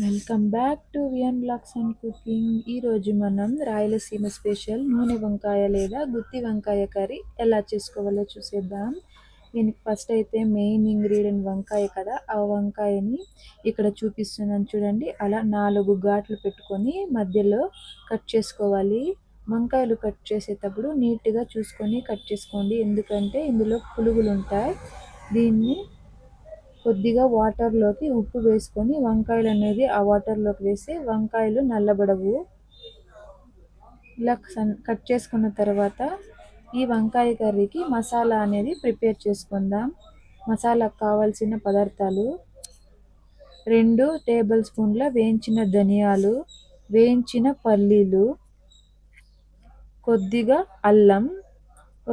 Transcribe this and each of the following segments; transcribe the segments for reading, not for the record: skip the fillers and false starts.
Welcome back to VN blogs and cooking. ఈరోజు మనం Rayalaseema special నూనె వంకాయ లేదా గుత్తి వంకాయ కర్రీ ఎలా చేసుకోవాలో చూసేద్దాం. దీనికి ఫస్ట్ అయితే మెయిన్ ఇంగ్రీడియంట్ వంకాయ కదా, ఆ వంకాయని ఇక్కడ చూపిస్తున్నాను చూడండి. అలా 4 ఘాట్లు పెట్టుకొని మధ్యలో కట్ చేసుకోవాలి. వంకాయలు కట్ చేసేటప్పుడు నీట్గా చూసుకొని కట్ చేసుకోండి, ఎందుకంటే ఇందులో పురుగులు ఉంటాయి. దీన్ని కొద్దిగా వాటర్లోకి ఉప్పు వేసుకొని వంకాయలు అనేది ఆ వాటర్లోకి వేసి వంకాయలు నల్లబడవు. ఇలా కట్ చేసుకున్న తర్వాత ఈ వంకాయ కర్రీకి మసాలా అనేది ప్రిపేర్ చేసుకుందాం. మసాలాకు కావాల్సిన పదార్థాలు: 2 టేబుల్ స్పూన్ల వేయించిన ధనియాలు, వేయించిన పల్లీలు, కొద్దిగా అల్లం,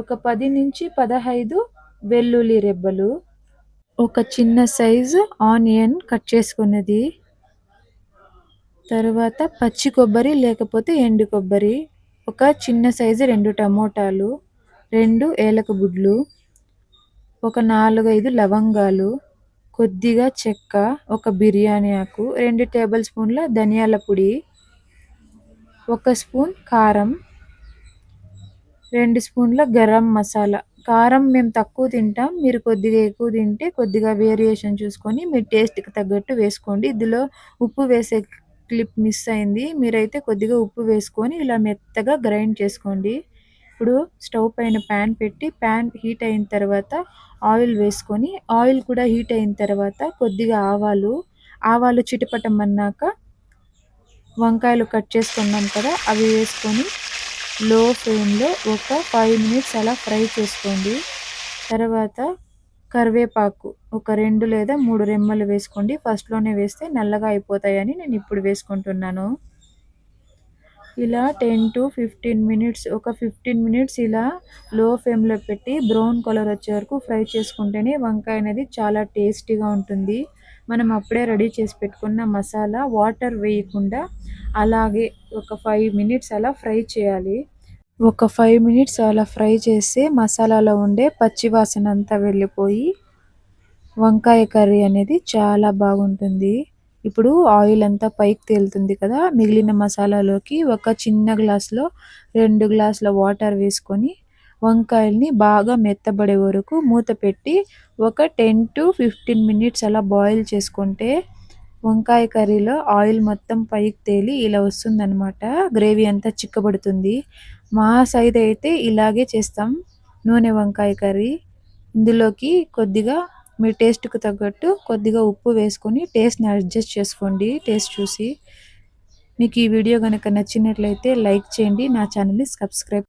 ఒక 10 నుంచి 15 వెల్లుల్లి రెబ్బలు, ఒక చిన్న సైజు ఆనియన్ కట్ చేసుకున్నది, తర్వాత పచ్చి కొబ్బరి లేకపోతే ఎండు కొబ్బరి, ఒక చిన్న సైజు 2 టమోటాలు, 2 ఏలక గుడ్లు, ఒక 4-5 లవంగాలు, కొద్దిగా చెక్క, ఒక బిర్యానీ ఆకు, 2 టేబుల్ స్పూన్ల ధనియాల పొడి, 1 స్పూన్ కారం, 2 స్పూన్ల గరం మసాలా. కారం మేము తక్కువ తింటాం, మీరు కొద్దిగా ఎక్కువ తింటే కొద్దిగా వేరియేషన్ చూసుకొని మీ టేస్ట్కి తగ్గట్టు వేసుకోండి. ఇందులో ఉప్పు వేసే క్లిప్ మిస్ అయింది, మీరైతే కొద్దిగా ఉప్పు వేసుకొని ఇలా మెత్తగా గ్రైండ్ చేసుకోండి. ఇప్పుడు స్టవ్ పైన ప్యాన్ పెట్టి ప్యాన్ హీట్ అయిన తర్వాత ఆయిల్ వేసుకొని, ఆయిల్ కూడా హీట్ అయిన తర్వాత కొద్దిగా ఆవాలు చిటపటమన్నాక వంకాయలు కట్ చేసుకున్నాం కదా, అవి వేసుకొని లో ఫ్లేమ్లో ఒక 5 మినిట్స్ అలా ఫ్రై చేసుకోండి. తర్వాత కరివేపాకు ఒక 2 లేదా 3 రెమ్మలు వేసుకోండి. ఫస్ట్లోనే వేస్తే నల్లగా అయిపోతాయని నేను ఇప్పుడు వేసుకుంటున్నాను. ఇలా 10 to 15 మినిట్స్, ఒక 15 మినిట్స్ ఇలా లో ఫ్లేమ్లో పెట్టి బ్రౌన్ కలర్ వచ్చే వరకు ఫ్రై చేసుకుంటేనే వంకాయ అనేది చాలా టేస్టీగా ఉంటుంది. మనం అప్పుడే రెడీ చేసి పెట్టుకున్న మసాలా వాటర్ వేయకుండా అలాగే ఒక 5 మినిట్స్ అలా ఫ్రై చేయాలి. ఒక 5 మినిట్స్ అలా ఫ్రై చేస్తే మసాలాలో ఉండే పచ్చివాసన అంతా వెళ్ళిపోయి వంకాయ కర్రీ అనేది చాలా బాగుంటుంది. ఇప్పుడు ఆయిల్ అంతా పైకి తేలుతుంది కదా, మిగిలిన మసాలాలోకి ఒక చిన్న గ్లాస్లో 2 గ్లాసుల వాటర్ వేసుకొని వంకాయల్ని బాగా మెత్తబడే వరకు మూత పెట్టి ఒక 10 to 15 మినిట్స్ అలా బాయిల్ చేసుకుంటే వంకాయ కర్రీలో ఆయిల్ మొత్తం పైకి తేలి ఇలా వస్తుందన్నమాట. గ్రేవీ అంతా చిక్కబడుతుంది. మా సైడ్ అయితే ఇలాగే చేస్తాం నూనె వంకాయ కర్రీ. ఇందులోకి కొద్దిగా మీ టేస్ట్కి తగ్గట్టు కొద్దిగా ఉప్పు వేసుకొని టేస్ట్ని అడ్జస్ట్ చేసుకోండి టేస్ట్ చూసి. మీకు ఈ వీడియో కనుక నచ్చినట్లయితే లైక్ చేయండి, నా ఛానల్ని సబ్స్క్రైబ్